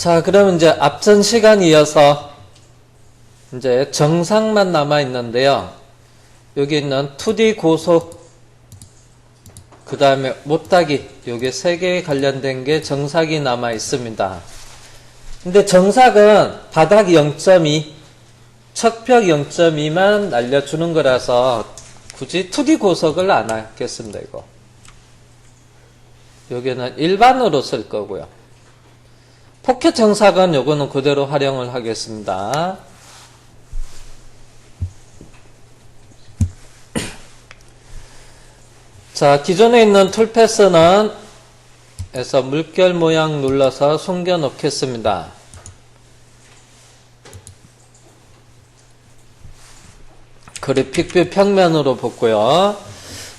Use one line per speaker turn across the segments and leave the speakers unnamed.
자, 그럼 이제 앞전 시간 이어서 이제 정상만 남아 있는데요. 여기 있는 2D 고속, 그 다음에 못따기, 요게 3개에 관련된 게 정삭이 남아 있습니다. 근데 정삭은 바닥 0.2, 척벽 0.2만 날려주는 거라서 굳이 2D 고속을 안 하겠습니다, 이거. 여기는 일반으로 쓸 거고요. 포켓 정삭은 요거는 그대로 활용을 하겠습니다. 자, 기존에 있는 툴패스는 에서 물결 모양 눌러서 숨겨 놓겠습니다. 그래픽뷰 평면으로 볼고요.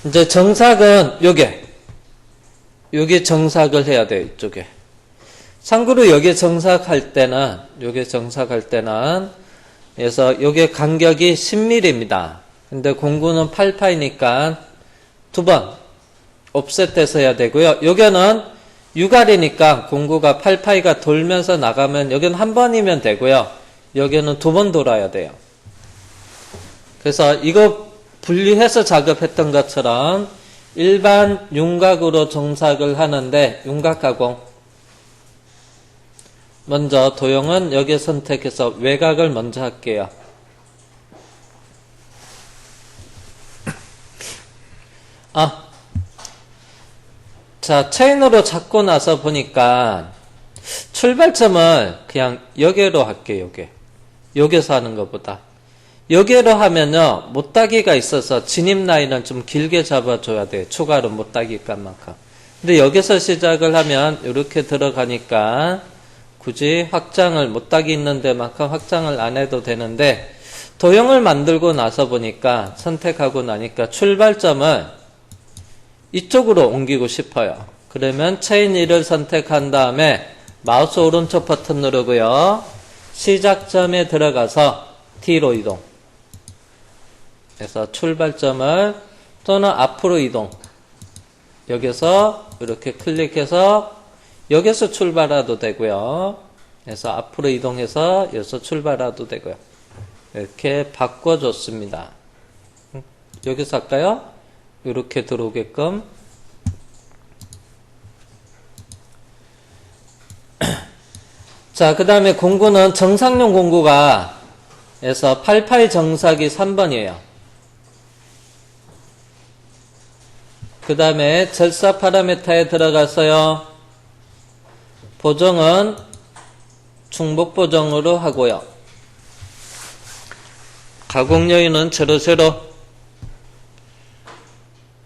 이제 정삭은 요게 정삭을 해야 돼요, 이쪽에. 참고로 요게 정삭할 때는 그래서 요게 간격이 10mm입니다. 근데 공구는 8파이니까 2번 옵셋돼서 해야 되고요. 여기는 유갈이니까 공구가 8파이가 돌면서 나가면 여기는 한 번이면 되고요. 여기는 2번 돌아야 돼요. 그래서 이거 분리해서 작업했던 것처럼 일반 윤곽으로 정삭을 하는데 윤곽 가공. 먼저 도형은 여기 선택해서 외곽을 먼저 할게요. 자, 체인으로 잡고 나서 보니까 출발점을 그냥 여기로 할게요, 여기서 하는 것보다. 여기로 하면요, 못따기가 있어서 진입 라인은 좀 길게 잡아줘야 돼요. 추가로 못따기 값만큼. 근데 여기서 시작을 하면 이렇게 들어가니까 굳이 확장을, 못따기 있는 데만큼 확장을 안 해도 되는데, 도형을 만들고 나서 보니까, 선택하고 나니까 출발점을 이쪽으로 옮기고 싶어요. 그러면 체인 1을 선택한 다음에 마우스 오른쪽 버튼 누르고요. 시작점에 들어가서 T로 이동. 그래서 출발점을 또는 앞으로 이동. 여기서 이렇게 클릭해서 여기서 출발해도 되고요. 그래서 앞으로 이동해서 여기서 출발해도 되고요. 이렇게 바꿔줬습니다. 여기서 할까요? 이렇게 들어오게끔. 자, 그 다음에 공구는 정삭용 공구가 해서 88 정삭이 3번이에요. 그 다음에 절사 파라메타에 들어가서요. 보정은 중복 보정으로 하고요. 가공 여유는 0.0.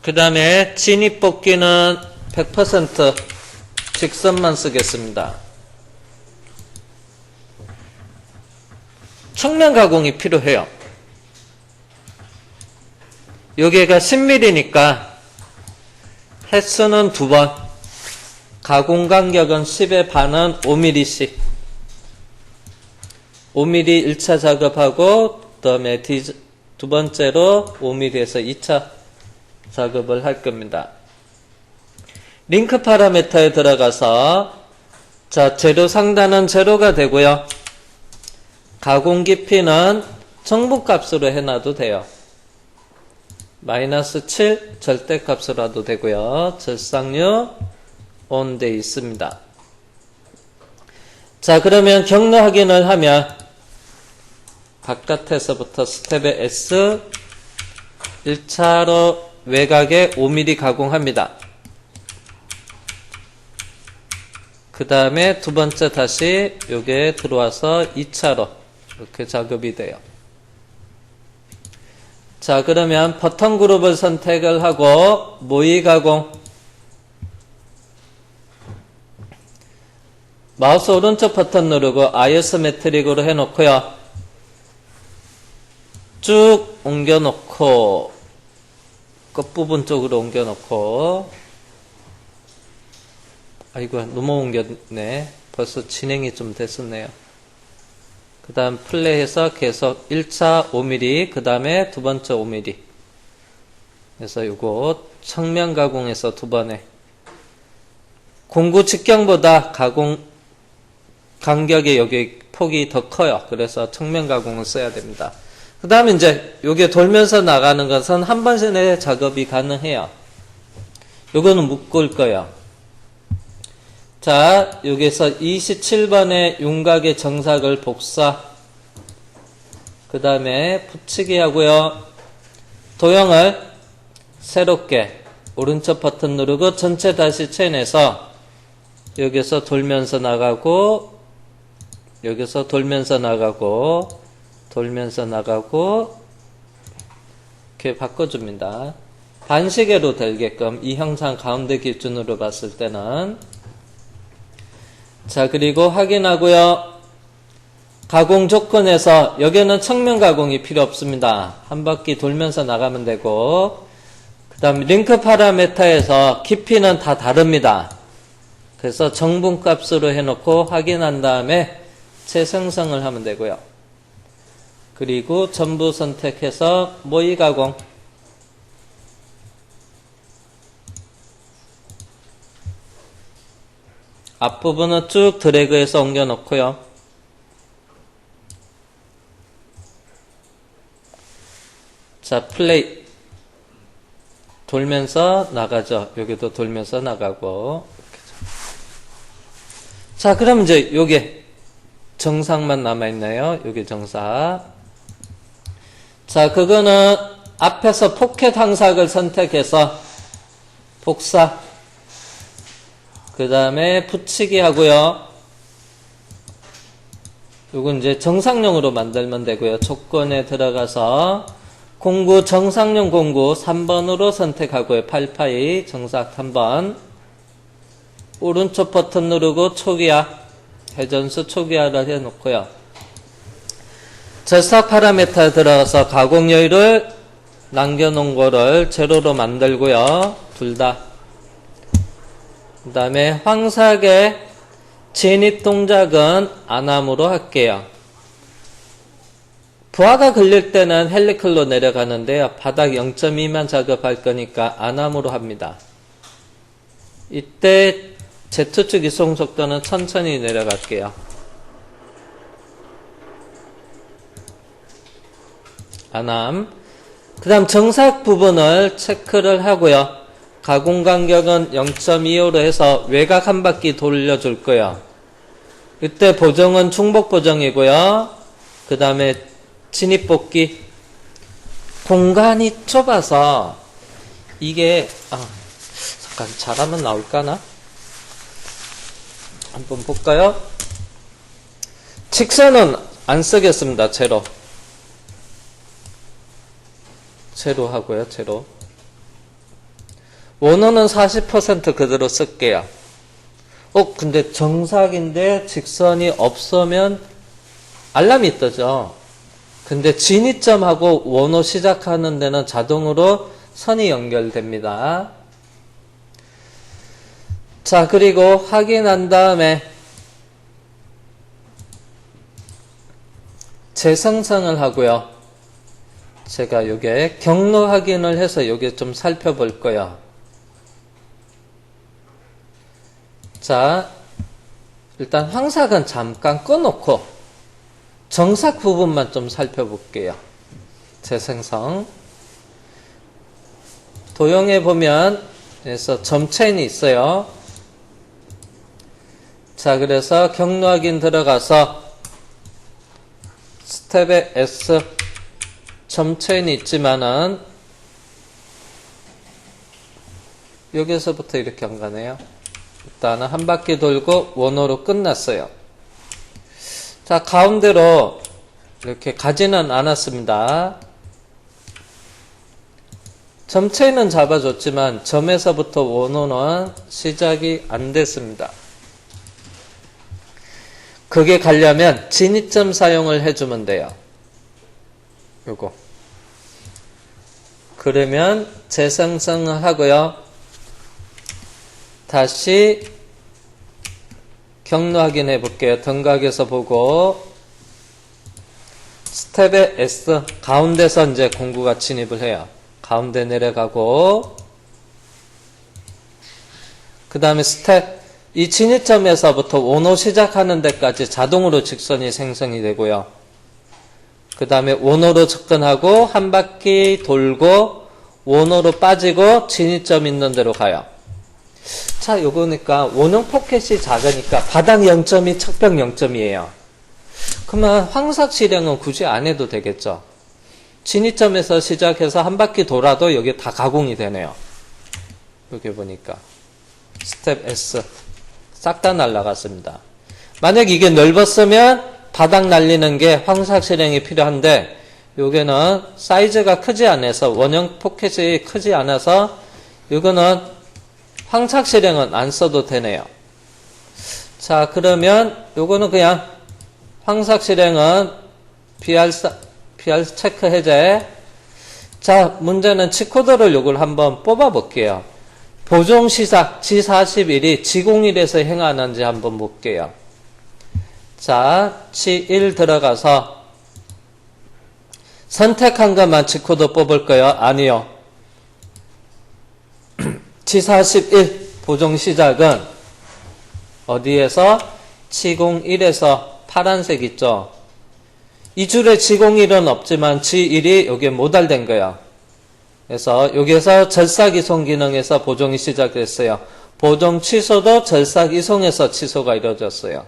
그 다음에 진입 뽑기는 100% 직선만 쓰겠습니다. 측면 가공이 필요해요. 여기가 10mm니까 횟수는 2번, 가공 간격은 10의 반은 5mm씩. 5mm 1차 작업하고 그 다음에 두 번째로 5mm에서 2차 작업을 할 겁니다. 링크 파라미터에 들어가서 자, 재료 상단은 제로가 되고요. 가공 깊이는 정보값으로 해놔도 돼요. -7 절대값으로 해도 되고요. 절삭류 온 돼 있습니다. 자, 그러면 경로 확인을 하면 바깥에서부터 스텝에 S 1차로 외곽에 5mm 가공합니다. 그 다음에 두 번째 다시 요게 들어와서 2차로 이렇게 작업이 돼요. 자, 그러면 버튼 그룹을 선택을 하고 모의 가공. 마우스 오른쪽 버튼 누르고 아이소메트릭으로 해놓고요. 쭉 옮겨놓고 끝부분 쪽으로 옮겨놓고, 아이고, 너무 옮겼네. 벌써 진행이 좀 됐었네요. 그 다음 플레이해서 계속 1차 5mm, 그 다음에 두 번째 5mm. 그래서 요거 측면 가공해서 2번에 공구 직경보다 간격이 여기 폭이 더 커요. 그래서 측면 가공을 써야 됩니다. 그 다음에 이제 요게 돌면서 나가는 것은 한 번씩 내 작업이 가능해요. 요거는 묶을 거예요. 자, 여기서 27번의 윤곽의 정삭을 복사, 그 다음에 붙이기 하고요. 도형을 새롭게 오른쪽 버튼 누르고 전체 다시 체인해서 여기서 돌면서 나가고, 여기서 돌면서 나가고, 돌면서 나가고, 이렇게 바꿔줍니다. 반시계로 되게끔 이 형상 가운데 기준으로 봤을 때는. 자, 그리고 확인하고요. 가공 조건에서 여기는 측면 가공이 필요 없습니다. 한 바퀴 돌면서 나가면 되고, 그 다음 링크 파라메터에서 깊이는 다 다릅니다. 그래서 정분값으로 해놓고 확인한 다음에 재생성을 하면 되고요. 그리고 전부 선택해서 모의 가공. 앞부분은 쭉 드래그해서 옮겨 놓고요. 자, 플레이. 돌면서 나가죠. 여기도 돌면서 나가고. 자, 그럼 이제 요게 정삭만 남아있나요? 요게 정삭. 자, 그거는 앞에서 포켓 항삭을 선택해서 복사. 그 다음에 붙이기 하고요. 요건 이제 정삭용으로 만들면 되고요. 조건에 들어가서 공구 정삭용 공구 3번으로 선택하고요. 8파이 정삭 3번. 오른쪽 버튼 누르고 초기화, 회전수 초기화를 해놓고요. 절삭 파라미터에 들어가서 가공 여유를 남겨놓은 거를 제로로 만들고요. 둘 다. 그 다음에 황삭의 진입 동작은 안암으로 할게요. 부하가 걸릴 때는 헬리클로 내려가는데요. 바닥 0.2만 작업할 거니까 안암으로 합니다. 이때 Z축 이송 속도는 천천히 내려갈게요. 안암. 그 다음 정삭 부분을 체크를 하고요. 가공 간격은 0.25로 해서 외곽 한 바퀴 돌려줄 거예요. 이때 보정은 중복 보정이고요. 그 다음에 진입 뽑기. 공간이 좁아서 이게 잠깐 잘하면 나올까나? 한번 볼까요? 직선은 안 쓰겠습니다. 제로. 제로 하고요. 제로. 원호는 40% 그대로 쓸게요. 근데 정삭인데 직선이 없으면 알람이 뜨죠. 근데 진입점하고 원호 시작하는 데는 자동으로 선이 연결됩니다. 자, 그리고 확인한 다음에 재생성을 하고요. 제가 요게 경로 확인을 해서 요게 좀 살펴볼 거예요. 자, 일단 황삭은 잠깐 꺼놓고 정삭 부분만 좀 살펴볼게요. 재생성. 도형에 보면 그래서 점체인이 있어요. 자, 그래서 경로 확인 들어가서 스텝에 S 점체인이 있지만은 여기서부터 이렇게 안 가네요. 일단은 한 바퀴 돌고 원호로 끝났어요. 자, 가운데로 이렇게 가지는 않았습니다. 점체인은 잡아줬지만 점에서부터 원호는 시작이 안 됐습니다. 그게 가려면 진입점 사용을 해주면 돼요. 요거. 그러면 재생성을 하고요. 다시 경로 확인해 볼게요. 등각에서 보고 스텝에 S 가운데서 이제 공구가 진입을 해요. 가운데 내려가고 그 다음에 스텝 이 진입점에서부터 원호 시작하는 데까지 자동으로 직선이 생성이 되고요. 그 다음에 원호로 접근하고 한 바퀴 돌고 원호로 빠지고 진입점 있는 데로 가요. 자, 요거니까 원형 포켓이 작으니까 바닥 0점이 척벽 0점이에요. 그러면 황삭 실행은 굳이 안 해도 되겠죠. 진입점에서 시작해서 한 바퀴 돌아도 여기 다 가공이 되네요. 여기 보니까 스텝 S 싹 다 날라갔습니다. 만약 이게 넓었으면 바닥 날리는 게 황삭 실행이 필요한데 요게는 사이즈가 크지 않아서 원형 포켓이 크지 않아서 요거는 황삭 실행은 안 써도 되네요. 자, 그러면 요거는 그냥 황삭 실행은 BR 체크 해제. 자, 문제는 G코드를 요걸 한번 뽑아 볼게요. 보정 시작 G41이 G01에서 행하는지 한번 볼게요. 자, G1 들어가서 선택한 것만 G코드 뽑을까요? 아니요. G41 보정 시작은 어디에서? G01에서 파란색 있죠? 이 줄에 G01은 없지만 G1이 여기에 모달된 거야. 그래서 여기에서 절삭 이송 기능에서 보정이 시작됐어요. 보정 취소도 절삭 이송에서 취소가 이루어졌어요.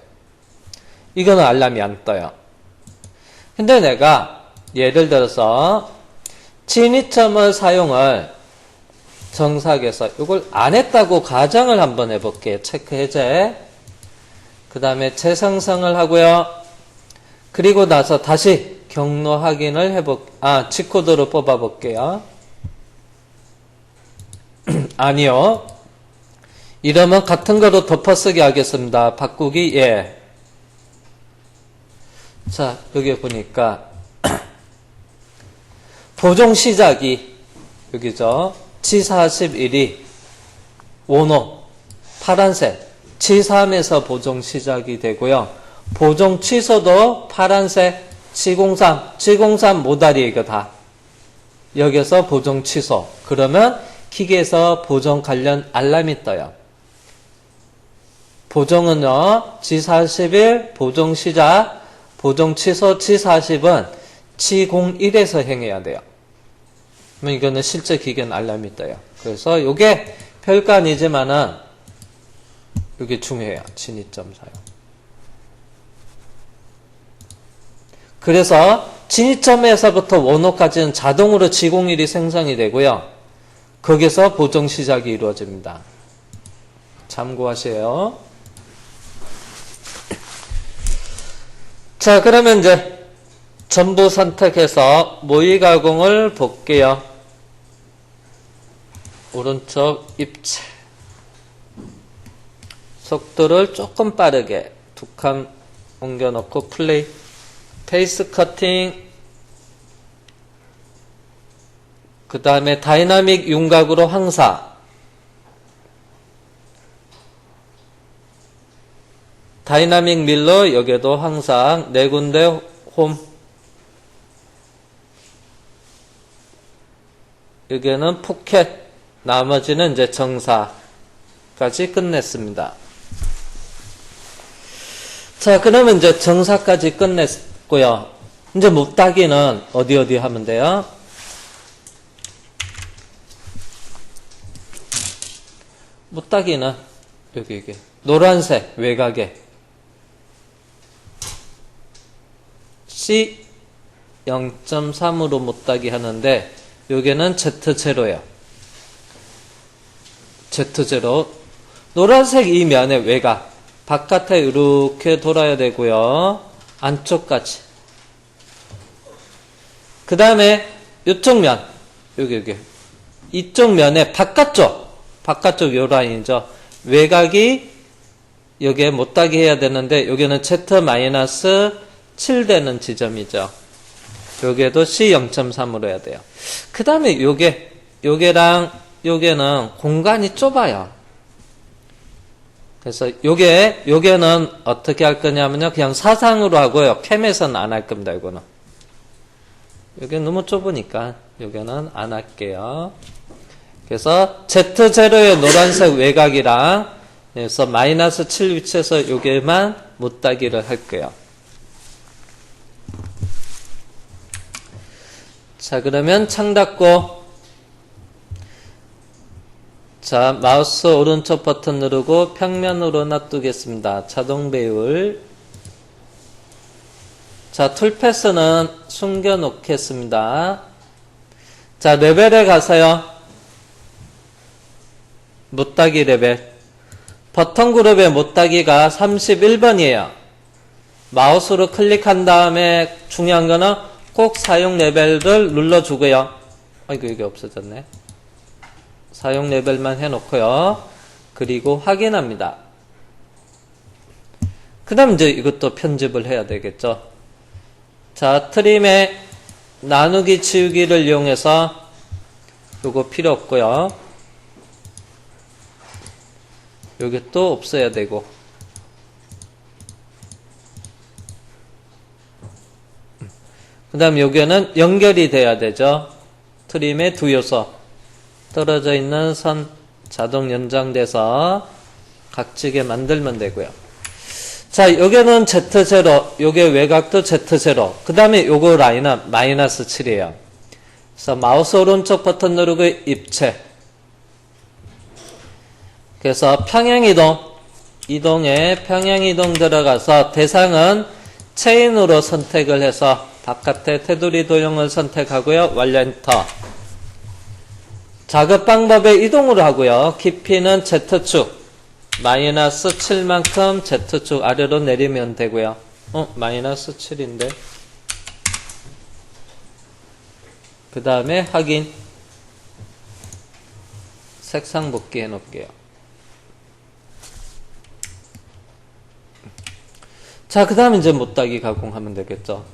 이거는 알람이 안 떠요. 근데 내가 예를 들어서 진입점을 사용을 정삭에서 이걸 안 했다고 가정을 한번 해볼게요. 체크 해제. 그 다음에 재생성을 하고요. 그리고 나서 다시 경로 확인을 G코드로 뽑아볼게요. 아니요. 이러면 같은 거로 덮어쓰기 하겠습니다. 바꾸기, 예. 자, 여기 보니까, 보정 시작이, 여기죠. G41이, 원호, 파란색, G3에서 보정 시작이 되고요. 보정 취소도 파란색, G03 모달이 이거 다. 여기서 보정 취소. 그러면 기계에서 보정 관련 알람이 떠요. 보정은요, G41 보정 시작, 보정 취소 G40은 G01에서 행해야 돼요. 그럼 이거는 실제 기계는 알람이 떠요. 그래서 이게 별거 아니지만은 이게 중요해요. 진입점 사용. 그래서 진입점에서부터 원호까지는 자동으로 G01이 생성이 되고요. 거기서 보정 시작이 이루어집니다. 참고하세요. 자, 그러면 이제 전부 선택해서 모의 가공을 볼게요. 오른쪽 입체. 속도를 조금 빠르게 두 칸 옮겨놓고 플레이. 페이스 커팅. 그 다음에 다이나믹 윤곽으로 황사. 다이나믹 밀러 여기에도 항상 네 군데 홈. 여기는 포켓. 나머지는 이제 정사까지 끝냈습니다. 자, 그러면 이제 정사까지 끝냈고요. 이제 못따기는 어디 하면 돼요? 못따기는 여기 노란색 외곽에 C 0.3으로 못따기 하는데 여기는 Z0예요. Z0. 노란색 이 면의 외곽 바깥에 이렇게 돌아야 되고요. 안쪽까지. 그 다음에 이쪽 면 여기 이쪽 면의 바깥쪽 요 라인이죠. 외곽이 여기에 못따기 해야 되는데 여기는 Z-7 되는 지점이죠. 여기에도 C 0.3으로 해야 돼요. 그 다음에 요게랑 요게는 공간이 좁아요. 그래서 요게는 어떻게 할 거냐면요. 그냥 사상으로 하고요. 캠에서는 안 할 겁니다. 이거는. 요게 너무 좁으니까 요게는 안 할게요. 그래서 Z0의 노란색 외곽이랑 그래서 마이너스 7 위치에서 요게만 못따기를 할 거예요. 자, 그러면 창 닫고, 자, 마우스 오른쪽 버튼 누르고 평면으로 놔두겠습니다. 자동 배율. 자, 툴패스는 숨겨 놓겠습니다. 자, 레벨에 가서요. 못따기 레벨. 버튼 그룹의 못따기가 31번이에요. 마우스로 클릭한 다음에 중요한 거는 꼭 사용 레벨을 눌러주고요. 아이고, 이게 없어졌네. 사용 레벨만 해놓고요. 그리고 확인합니다. 그 다음 이제 이것도 편집을 해야 되겠죠. 자, 트림의 나누기 지우기를 이용해서 요거 필요 없고요. 요게 또 없어야 되고. 그 다음 요게는 연결이 돼야 되죠. 트림의 두 요소. 떨어져 있는 선 자동 연장돼서 각지게 만들면 되고요. 자, 요게는 Z0, 요게 외곽도 Z0. 그 다음에 요거 라인은 마이너스 7이에요. 그래서 마우스 오른쪽 버튼 누르고 입체. 그래서 평행이동, 이동에 평행이동 들어가서 대상은 체인으로 선택을 해서 바깥에 테두리 도형을 선택하고요. 완료 엔터. 작업 방법의 이동으로 하고요. 깊이는 Z축. 마이너스 7만큼 Z축 아래로 내리면 되고요. 마이너스 7인데. 그 다음에 확인. 색상 복귀 해놓을게요. 자, 그 다음에 이제 못따기 가공하면 되겠죠.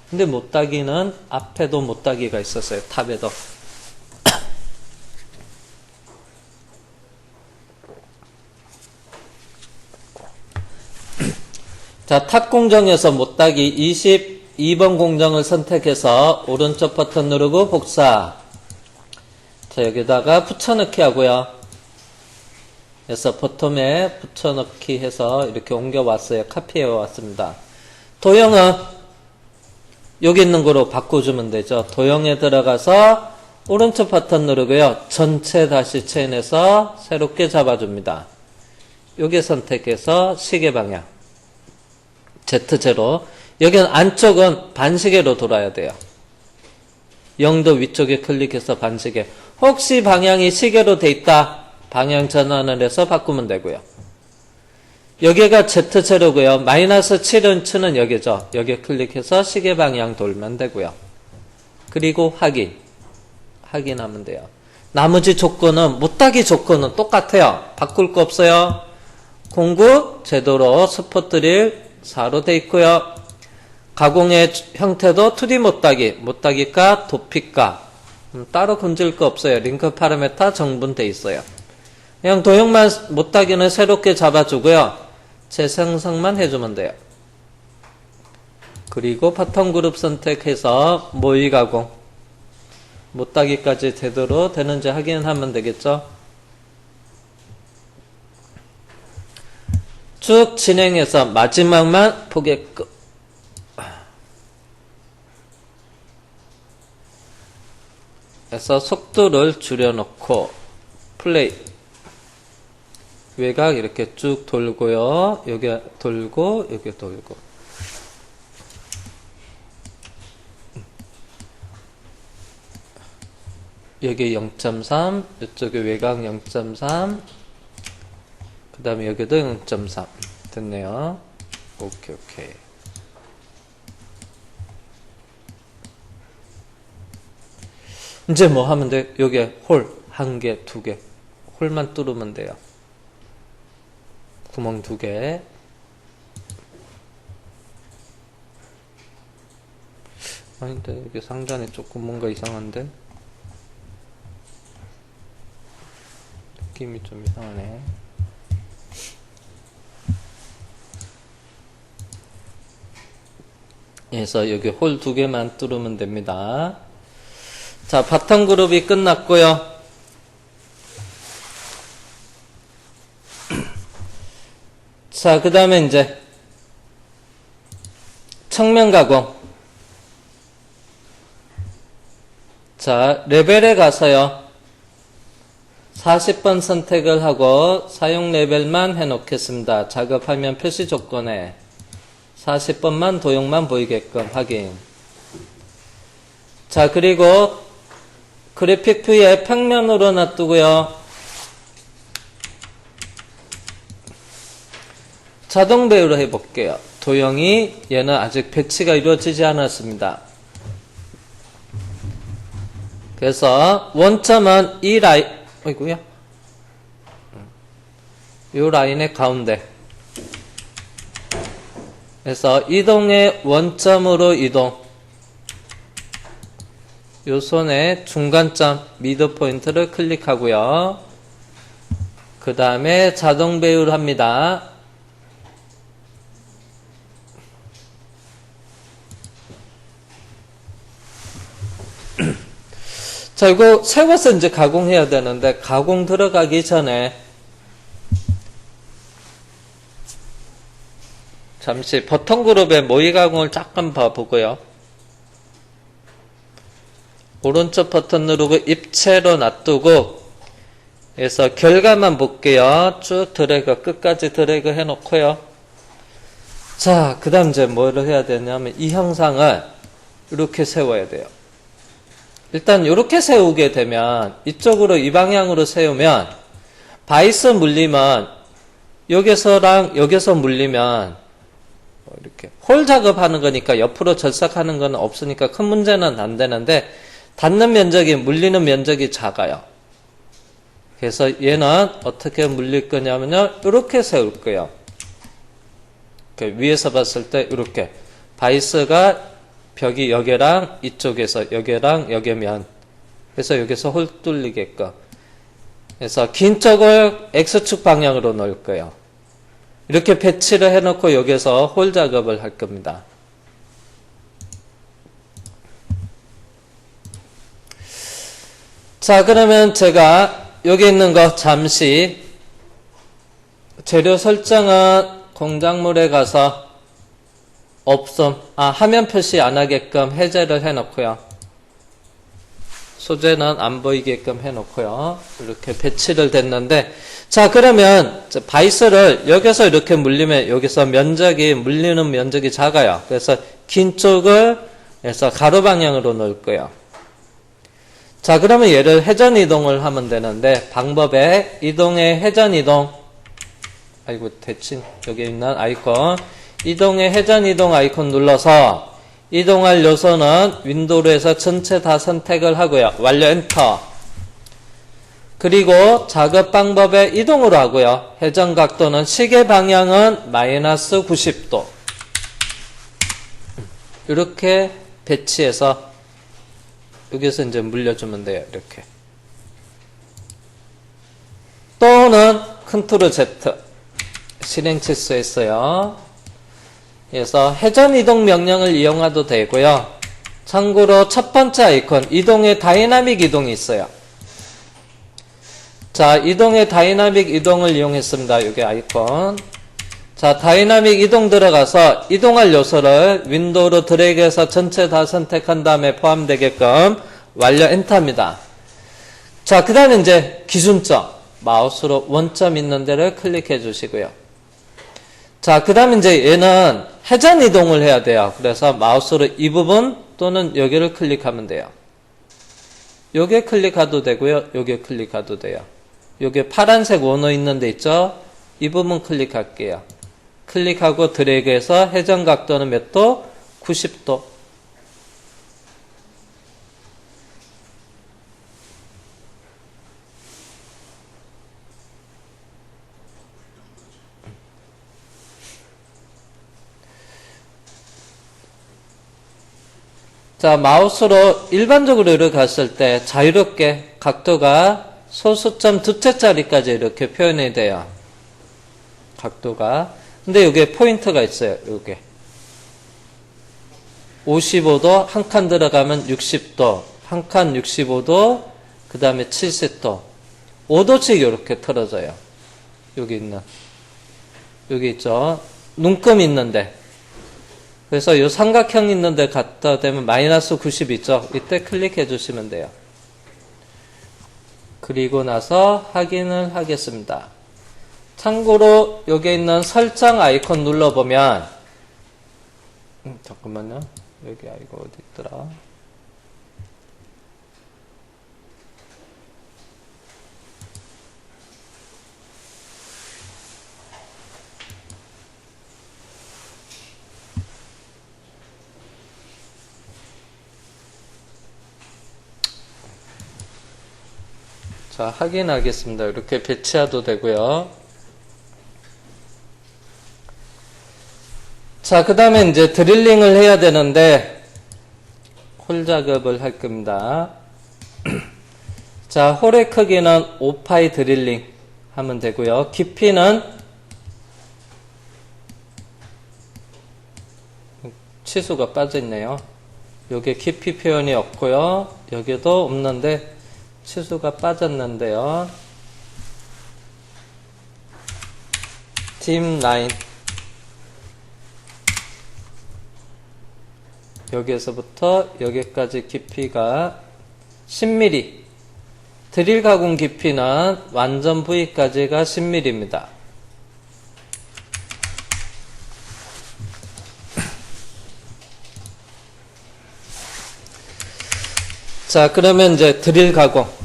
근데 못따기는 앞에도 못따기가 있었어요. 탑에도. 자, 탑 공정에서 못따기 22번 공정을 선택해서 오른쪽 버튼 누르고 복사. 자, 여기다가 붙여넣기 하고요. 그래서 버텀에 붙여넣기 해서 이렇게 옮겨왔어요. 카피해 왔습니다. 도형은 여기 있는 거로 바꿔주면 되죠. 도형에 들어가서 오른쪽 버튼 누르고요. 전체 다시 체인해서 새롭게 잡아줍니다. 여기 선택해서 시계 방향. Z0. 여기는 안쪽은 반시계로 돌아야 돼요. 0도 위쪽에 클릭해서 반시계. 혹시 방향이 시계로 돼 있다. 방향 전환을 해서 바꾸면 되고요. 여기가 Z0고요. 마이너스 7인치는 여기죠. 여기 클릭해서 시계 방향 돌면 되고요. 그리고 확인. 확인하면 돼요. 나머지 조건은 못따기 조건은 똑같아요. 바꿀 거 없어요. 공구 제도로 스포트릴 4로 돼 있고요. 가공의 형태도 2D 못따기, 못따기가 도피가 따로 건질 거 없어요. 링크 파라메타 정분돼 있어요. 그냥 도형만 못따기는 새롭게 잡아주고요. 재생성만 해주면 돼요. 그리고 바텀 그룹 선택해서 모의 가공 못따기까지 제대로 되는지 확인하면 되겠죠. 쭉 진행해서 마지막만 포개 끝. 그래서 속도를 줄여놓고 플레이. 외곽 이렇게 쭉 돌고요. 여기 돌고 여기 돌고. 여기 0.3, 이쪽에 외곽 0.3. 그 다음에 여기도 0.3 됐네요. 오케이. 이제 뭐 하면 돼? 여기 홀 1개, 2개 홀만 뚫으면 돼요. 구멍 2개. 아닌데 여기 상단에 조금 뭔가 이상한데? 느낌이 좀 이상하네. 그래서 여기 홀 2개만 뚫으면 됩니다. 자, 바텀 그룹이 끝났고요. 자, 그 다음에 이제 측면 가공. 자, 레벨에 가서요. 40번 선택을 하고 사용 레벨만 해놓겠습니다. 작업하면 표시 조건에 40번만 도형만 보이게끔 확인. 자, 그리고 그래픽 뷰에 평면으로 놔두고요. 자동 배열로 해볼게요. 도형이 얘는 아직 배치가 이루어지지 않았습니다. 그래서 원점은 이 라인, 어이구야. 이 라인의 가운데. 그래서 이동의 원점으로 이동. 요 손의 중간점 미드 포인트를 클릭하고요. 그 다음에 자동 배열 합니다. 자, 이거 세워서 이제 가공해야 되는데, 가공 들어가기 전에, 잠시 버튼 그룹의 모의 가공을 잠깐 봐보고요. 오른쪽 버튼 누르고 입체로 놔두고, 그래서 결과만 볼게요. 쭉 드래그, 끝까지 드래그 해놓고요. 자, 그 다음 이제 뭐를 해야 되냐면, 이 형상을 이렇게 세워야 돼요. 일단 이렇게 세우게 되면 이쪽으로 이 방향으로 세우면 바이스 물리면 여기서랑 여기서 물리면 이렇게 홀 작업하는 거니까 옆으로 절삭하는 건 없으니까 큰 문제는 안 되는데 닿는 면적이 물리는 면적이 작아요. 그래서 얘는 어떻게 물릴 거냐면요. 이렇게 세울 거예요. 위에서 봤을 때 이렇게 바이스가 벽이 여기랑 이쪽에서 여기랑 여기면 그래서 여기서 홀 뚫리게끔 그래서 긴 쪽을 X축 방향으로 놓을 거예요. 이렇게 배치를 해놓고 여기서 홀 작업을 할 겁니다. 자, 그러면 제가 여기 있는 거 잠시 재료 설정은 공작물에 가서 없음. 화면 표시 안 하게끔 해제를 해놓고요. 소재는 안 보이게끔 해놓고요. 이렇게 배치를 됐는데, 자, 그러면 바이스를 여기서 이렇게 물리면 여기서 물리는 면적이 작아요. 그래서 긴 쪽을 해서 가로 방향으로 놓을 거예요. 자, 그러면 얘를 회전 이동을 하면 되는데, 방법에 이동의 회전 이동, 아이고, 대칭, 여기 있는 아이콘, 이동의 회전 이동 아이콘 눌러서 이동할 요소는 윈도우로 해서 전체 다 선택을 하고요. 완료 엔터. 그리고 작업 방법에 이동으로 하고요. 회전 각도는 시계 방향은 마이너스 90도. 이렇게 배치해서 여기서 이제 물려주면 돼요. 이렇게. 또는 컨트롤 Z. 실행 취소했어요. 그래서 회전 이동 명령을 이용해도 되고요. 참고로 첫 번째 아이콘 이동의 다이나믹 이동이 있어요. 자, 이동의 다이나믹 이동을 이용했습니다. 여기 아이콘. 자, 다이나믹 이동 들어가서 이동할 요소를 윈도우로 드래그해서 전체 다 선택한 다음에 포함되게끔 완료 엔터입니다. 자, 그 다음에 이제 기준점 마우스로 원점 있는 데를 클릭해 주시고요. 자, 그 다음에 이제 얘는 회전 이동을 해야 돼요. 그래서 마우스로 이 부분 또는 여기를 클릭하면 돼요. 여기에 클릭해도 되고요. 여기에 클릭해도 돼요. 여기에 파란색 원호 있는 데 있죠? 이 부분 클릭할게요. 클릭하고 드래그해서 회전 각도는 몇 도? 90도. 자, 마우스로 일반적으로 이렇게 갔을 때 자유롭게 각도가 소수점 두째 자리까지 이렇게 표현이 돼요. 각도가. 근데 여기에 포인트가 있어요. 여기. 55도, 한 칸 들어가면 60도, 한 칸 65도, 그 다음에 70도. 5도씩 이렇게 틀어져요. 여기 있는. 여기 있죠. 눈금 있는데. 그래서 이 삼각형 있는데 갖다 대면 마이너스 90 있죠. 이때 클릭해 주시면 돼요. 그리고 나서 확인을 하겠습니다. 참고로 여기 있는 설정 아이콘 눌러보면 잠깐만요. 여기 이거 어디 있더라? 자, 확인하겠습니다. 이렇게 배치해도 되고요. 자, 그 다음에 이제 드릴링을 해야 되는데 홀 작업을 할 겁니다. 자, 홀의 크기는 5파이 드릴링 하면 되고요. 깊이는 치수가 빠져 있네요. 여기 깊이 표현이 없고요. 여기도 없는데 치수가 빠졌는데요. 딥 라인 여기에서부터 여기까지 깊이가 10mm, 드릴 가공 깊이는 완전 부위까지가 10mm입니다. 자, 그러면 이제 드릴 가공.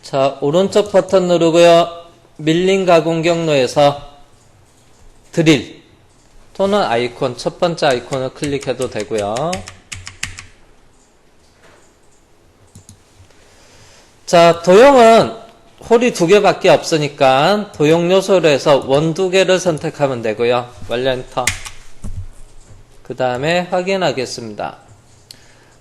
자, 오른쪽 버튼 누르고요. 밀링 가공 경로에서 드릴 또는 아이콘, 첫 번째 아이콘을 클릭해도 되고요. 자, 도형은 홀이 2개밖에 없으니까 도형 요소로 해서 원 2개를 선택하면 되고요. 완료 엔터. 그 다음에 확인하겠습니다.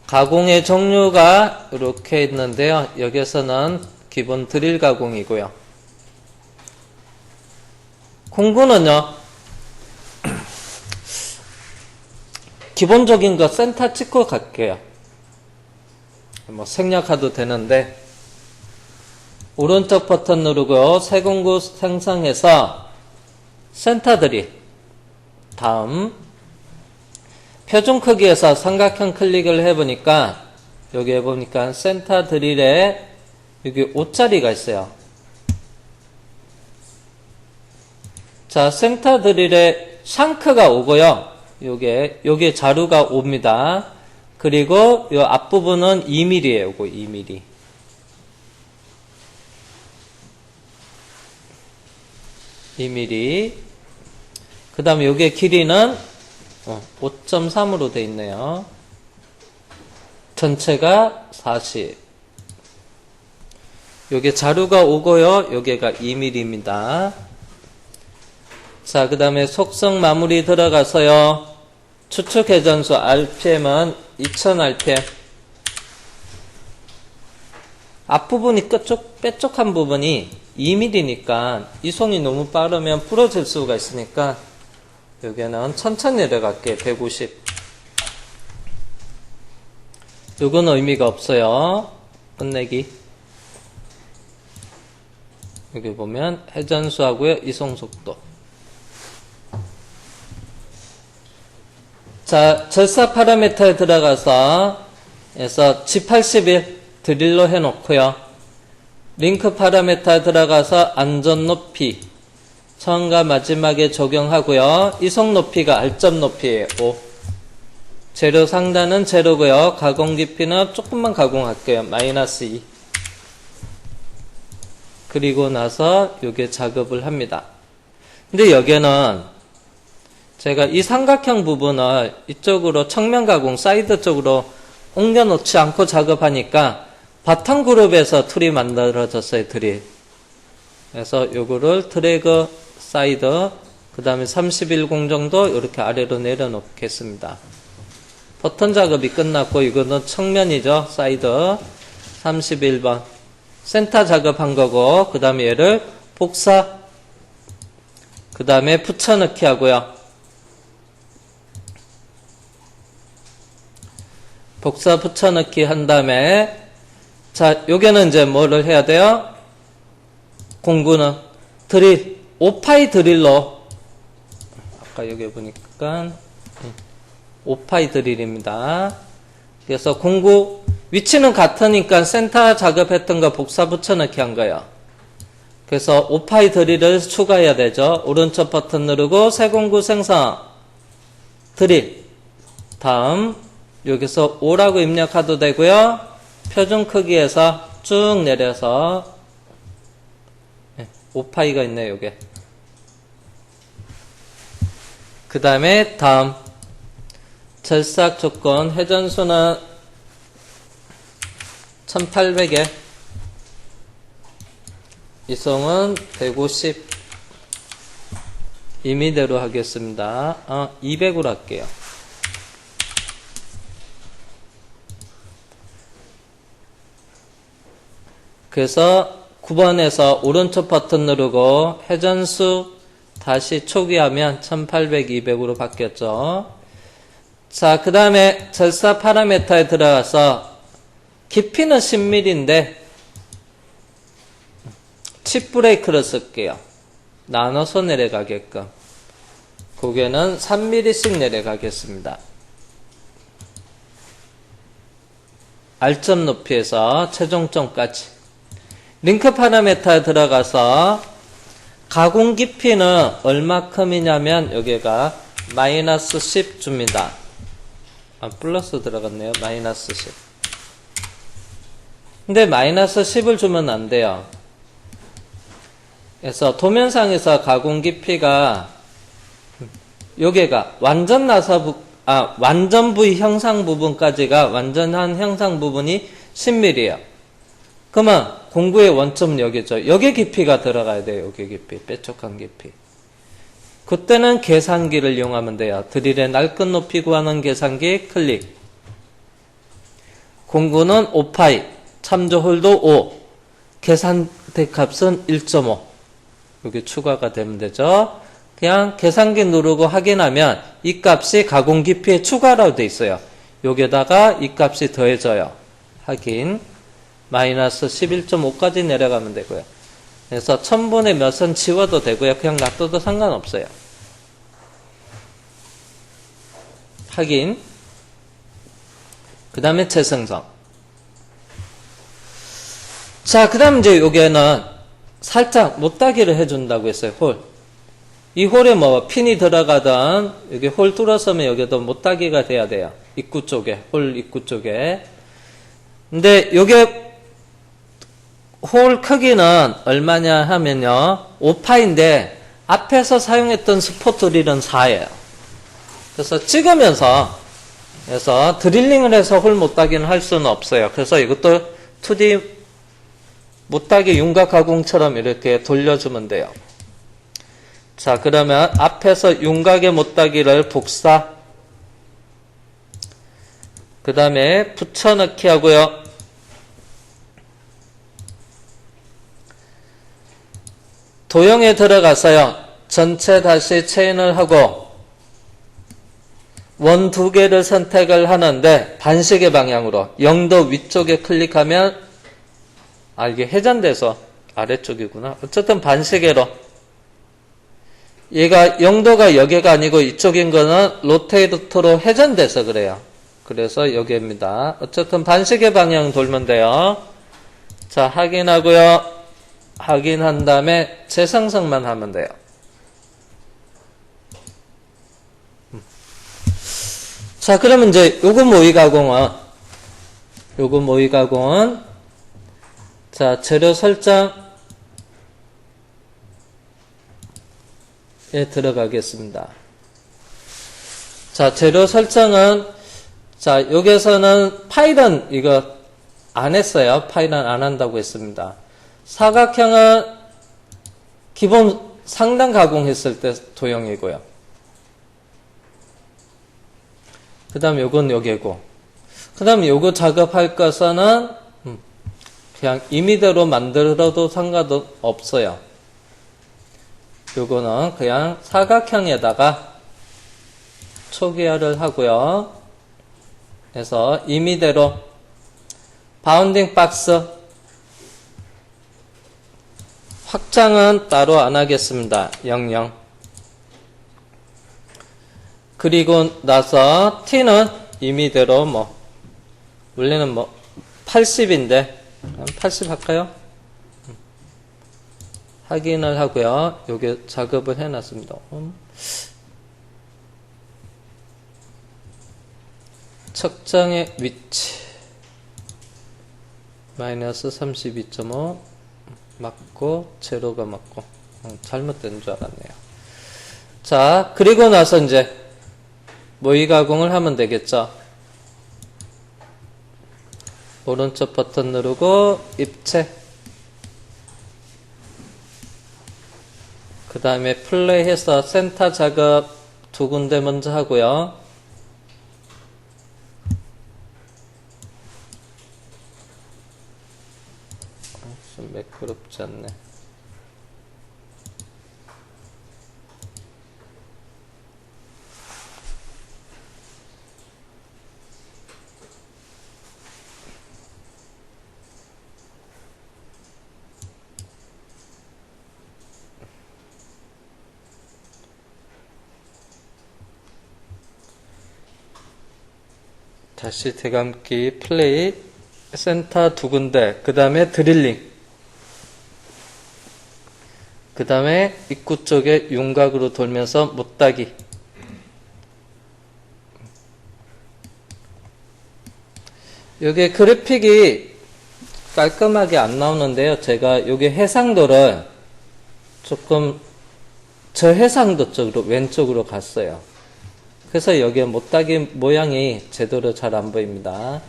가공의 종류가 이렇게 있는데요. 여기서는 기본 드릴 가공이고요. 공구는요, 기본적인 거 센터 찍고 갈게요. 뭐 생략해도 되는데, 오른쪽 버튼 누르고 새 공구 생성해서 센터 드릴. 다음, 표준 크기에서 삼각형 클릭을 해보니까, 여기에 보니까 센터 드릴에 여기 5자리가 있어요. 자, 센터 드릴에 샹크가 오고요. 요게 자루가 옵니다. 그리고 요 앞부분은 2mm예요. 요거 2mm. 2mm. 그 다음에 요게 길이는 5.3으로 돼 있네요. 전체가 40. 요게 자루가 오고요. 요게가 2mm입니다. 자, 그 다음에 속성 마무리 들어가서요. 추측 회전수 RPM은 2000rpm. 앞부분이 뾰족한 부분이 2mm니까 이송이 너무 빠르면 부러질 수가 있으니까 여기는 천천히 내려갈게요. 150. 요건 의미가 없어요. 끝내기. 여기 보면 회전수하고요. 이송속도. 자, 절사 파라미터에 들어가서 G81 드릴로 해놓고요. 링크 파라미터에 들어가서 안전 높이 처음과 마지막에 적용하고요. 이송 높이가 R점 높이에요. 5. 재료 상단은 제로고요. 가공 깊이는 조금만 가공할게요. 마이너스 2. 그리고 나서 요게 작업을 합니다. 근데 여기는 제가 이 삼각형 부분을 이쪽으로 측면 가공 사이드 쪽으로 옮겨 놓지 않고 작업하니까 바탕 그룹에서 툴이 만들어졌어요. 드릴. 그래서 요거를 드래그 사이드 그 다음에 31공 정도 이렇게 아래로 내려놓겠습니다. 버튼 작업이 끝났고 이거는 측면이죠. 사이드 31번 센터 작업한 거고 그 다음에 얘를 복사 그 다음에 붙여넣기 하고요. 복사 붙여넣기 한 다음에 자, 요게는 이제 뭐를 해야 돼요? 공구는 드릴 5파이 드릴로, 아까 여기 보니까 5파이 드릴입니다. 그래서 공구 위치는 같으니까 센터 작업했던 거 복사 붙여넣기 한 거예요. 그래서 5파이 드릴을 추가해야 되죠. 오른쪽 버튼 누르고 새 공구 생성 드릴, 다음 여기서 5라고 입력해도 되고요. 표준 크기에서 쭉 내려서 5파이가 있네요. 요게. 그 다음에 다음 절삭 조건 회전수는 1800에 이송은 150 임의대로 하겠습니다. 200으로 할게요. 그래서 9번에서 오른쪽 버튼 누르고 회전수 다시 초기하면 1800, 200으로 바뀌었죠. 자, 그 다음에 절사 파라미터에 들어가서 깊이는 10mm인데 칩 브레이크를 쓸게요. 나눠서 내려가게끔. 고개는 3mm씩 내려가겠습니다. R점 높이에서 최종점까지. 링크 파라미터에 들어가서 가공 깊이는 얼마큼이냐면 여기가 마이너스 10 줍니다. 플러스 들어갔네요. 마이너스 10. 근데 마이너스 10을 주면 안 돼요. 그래서 도면상에서 가공 깊이가 여기가 완전 완전 부위 형상 부분까지가 완전한 형상 부분이 10mm예요. 그러면 공구의 원점 여기죠. 여기 깊이가 들어가야 돼요. 여기 깊이. 빼쪽한 깊이. 그때는 계산기를 이용하면 돼요. 드릴의 날끝 높이 구하는 계산기 클릭. 공구는 5파이. 참조 홀도 5. 계산대 값은 1.5. 여기 추가가 되면 되죠. 그냥 계산기 누르고 확인하면 이 값이 가공 깊이에 추가라고 되어 있어요. 여기에다가 이 값이 더해져요. 확인. 마이너스 11.5까지 내려가면 되고요. 그래서 1000분의 몇은 지워도 되고요. 그냥 놔둬도 상관없어요. 확인. 그 다음에 재생성. 자, 그 다음 이제 여기에는 살짝 못따기를 해준다고 했어요. 홀. 이 홀에 뭐 핀이 들어가던 여기 홀 뚫었으면 여기도 못따기가 돼야 돼요. 입구 쪽에. 홀 입구 쪽에. 근데 요게 홀 크기는 얼마냐 하면요. 5파인데 앞에서 사용했던 스포 드릴은 4예요. 그래서 찍으면서 그래서 드릴링을 해서 홀 못따기는 할 수는 없어요. 그래서 이것도 2D 못따기 윤곽 가공처럼 이렇게 돌려주면 돼요. 자, 그러면 앞에서 윤곽의 못따기를 복사, 그 다음에 붙여넣기 하고요. 도형에 들어가서요. 전체 다시 체인을 하고 원 2개를 선택을 하는데 반시계 방향으로 0도 위쪽에 클릭하면 이게 회전돼서 아래쪽이구나. 어쨌든 반시계로 얘가 0도가 여기가 아니고 이쪽인 거는 로테이터로 회전돼서 그래요. 그래서 여기입니다. 어쨌든 반시계 방향 돌면 돼요. 자, 확인하고요. 확인한 다음에 재생성만 하면 돼요. 자, 그러면 이제 요거 모의 가공은 자, 재료 설정에 들어가겠습니다. 자, 재료 설정은 자, 여기서는 파일은 이거 안 했어요. 파일은 안 한다고 했습니다. 사각형은 기본 상단 가공했을 때 도형이고요. 그 다음 요건 여기고. 그 다음 요거 작업할 것은 그냥 임의대로 만들어도 상관없어요. 요거는 그냥 사각형에다가 초기화를 하고요. 그래서 임의대로 바운딩 박스 확장은 따로 안 하겠습니다. 00. 그리고 나서 t는 임의대로 원래는 80인데 80 할까요? 확인을 하고요. 요게 작업을 해놨습니다. 척장의 위치 마이너스 32.5 맞고 제로가 맞고 잘못된 줄 알았네요. 자, 그리고 나서 이제 모의 가공을 하면 되겠죠. 오른쪽 버튼 누르고 입체, 그 다음에 플레이해서 센터 작업 두 군데 먼저 하고요. 좀 매끄럽지 않네. 다시 대감기 플레이, 센터 두 군데, 그 다음에 드릴링, 그 다음에 입구 쪽에 윤곽으로 돌면서 못따기. 여기 그래픽이 깔끔하게 안 나오는데요. 제가 여기 해상도를 조금 저해상도 쪽으로 왼쪽으로 갔어요. 그래서 여기에 못따기 모양이 제대로 잘 안 보입니다.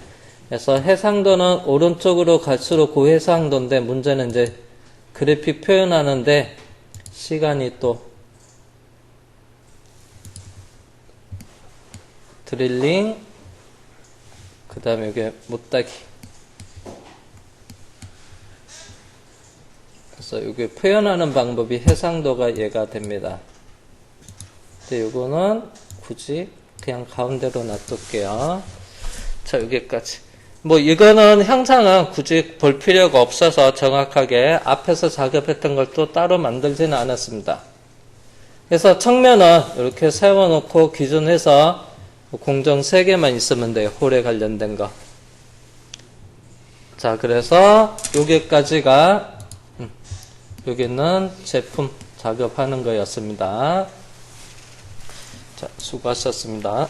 그래서 해상도는 오른쪽으로 갈수록 고해상도인데 문제는 이제 그래픽 표현하는데 시간이 또 드릴링, 그 다음에 여기 못따기. 그래서 여기 표현하는 방법이 해상도가 얘가 됩니다. 근데 요거는 굳이 그냥 가운데로 놔둘게요. 자, 여기까지. 이거는 형상은 굳이 볼 필요가 없어서 정확하게 앞에서 작업했던 걸 또 따로 만들지는 않았습니다. 그래서 측면은 이렇게 세워놓고 기준해서 공정 3개만 있으면 돼요. 홀에 관련된 거. 자, 그래서 여기까지가 여기는 제품 작업하는 거였습니다. 자, 수고하셨습니다.